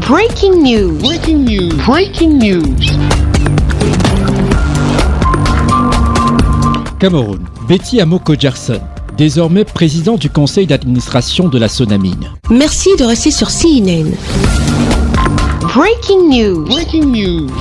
Breaking news. Breaking news. Breaking news. Cameroun, Betty Amoko-Jackson, désormais président du conseil d'administration de la Sonamine. Merci de rester sur CNN. Breaking news. Breaking news.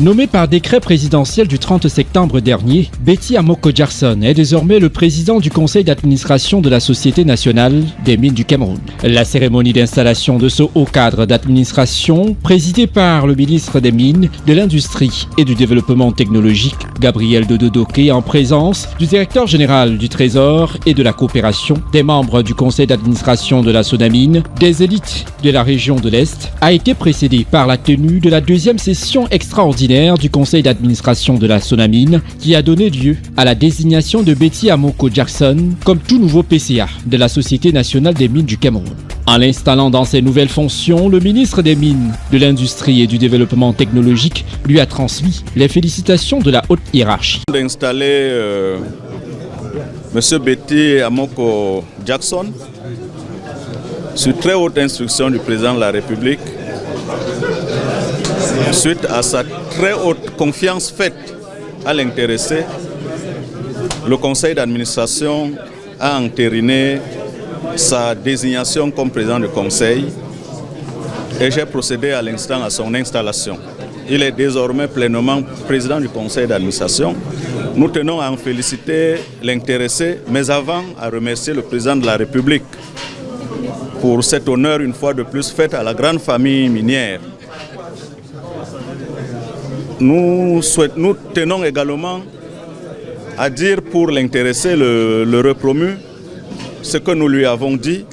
Nommé par décret présidentiel du 30 septembre dernier, Betty Amoko-Jackson est désormais le président du conseil d'administration de la Société nationale des mines du Cameroun. La cérémonie d'installation de ce haut cadre d'administration, présidée par le ministre des Mines, de l'Industrie et du Développement technologique, Gabriel Dodo-Doké, en présence du directeur général du Trésor et de la coopération, des membres du conseil d'administration de la Sonamine, des élites de la région de l'Est, a été précédée par la tenue de la deuxième session extraordinaire du conseil d'administration de la Sonamine qui a donné lieu à la désignation de Betty Amoko-Jackson comme tout nouveau PCA de la Société nationale des mines du Cameroun. En l'installant dans ses nouvelles fonctions, le ministre des Mines, de l'Industrie et du Développement technologique lui a transmis les félicitations de la haute hiérarchie. D'installer M. Betty Amoko-Jackson sur très haute instruction du président de la République, suite à sa très haute confiance faite à l'intéressé, le conseil d'administration a entériné sa désignation comme président du conseil et j'ai procédé à l'instant à son installation. Il est désormais pleinement président du conseil d'administration. Nous tenons à en féliciter l'intéressé, mais avant à remercier le président de la République pour cet honneur une fois de plus fait à la grande famille minière. Nous tenons également à dire pour l'intéressé, le repromu, ce que nous lui avons dit.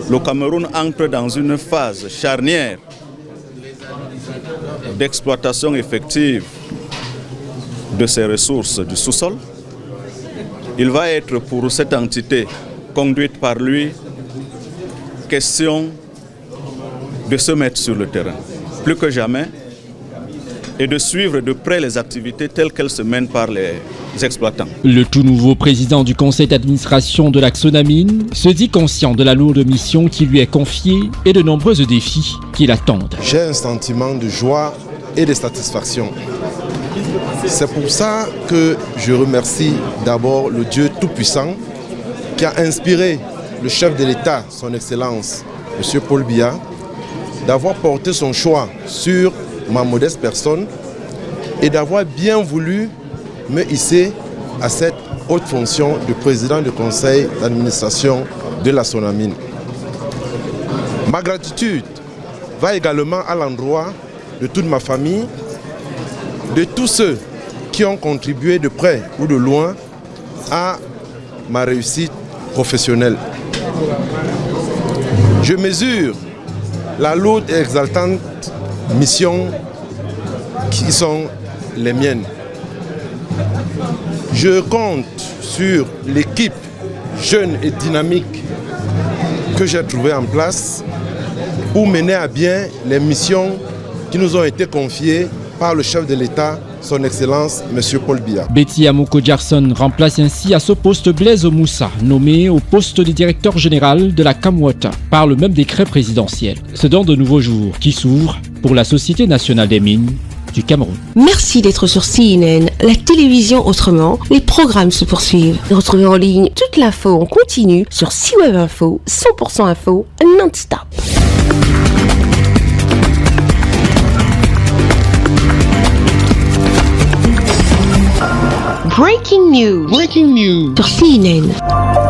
Le Cameroun entre dans une phase charnière d'exploitation effective de ses ressources du sous-sol. Il va être pour cette entité conduite par lui question de se mettre sur le terrain, plus que jamais, et de suivre de près les activités telles qu'elles se mènent par les exploitants. Le tout nouveau président du conseil d'administration de la Sonamine se dit conscient de la lourde mission qui lui est confiée et de nombreux défis qui l'attendent. J'ai un sentiment de joie et de satisfaction. C'est pour ça que je remercie d'abord le Dieu Tout-Puissant qui a inspiré le chef de l'État, son Excellence, M. Paul Biya, d'avoir porté son choix sur ma modeste personne et d'avoir bien voulu me hisser à cette haute fonction de président du conseil d'administration de la Sonamine. Ma gratitude va également à l'endroit de toute ma famille, de tous ceux qui ont contribué de près ou de loin à ma réussite professionnelle. Je mesure la lourde et exaltante mission qui sont les miennes. Je compte sur l'équipe jeune et dynamique que j'ai trouvée en place pour mener à bien les missions qui nous ont été confiées par le chef de l'État, son Excellence, M. Paul Biya. Betty Amoko-Jackson remplace ainsi à ce poste Blaise Moussa, nommé au poste de directeur général de la Camouata par le même décret présidentiel. C'est dans de nouveaux jours qui s'ouvrent pour la Société nationale des mines du Cameroun. Merci d'être sur CNN, la télévision autrement. Les programmes se poursuivent. Retrouvez en ligne toute l'info en continu sur C-Web Info, 100% info, non-stop. Breaking news. Breaking news. Sur CNN.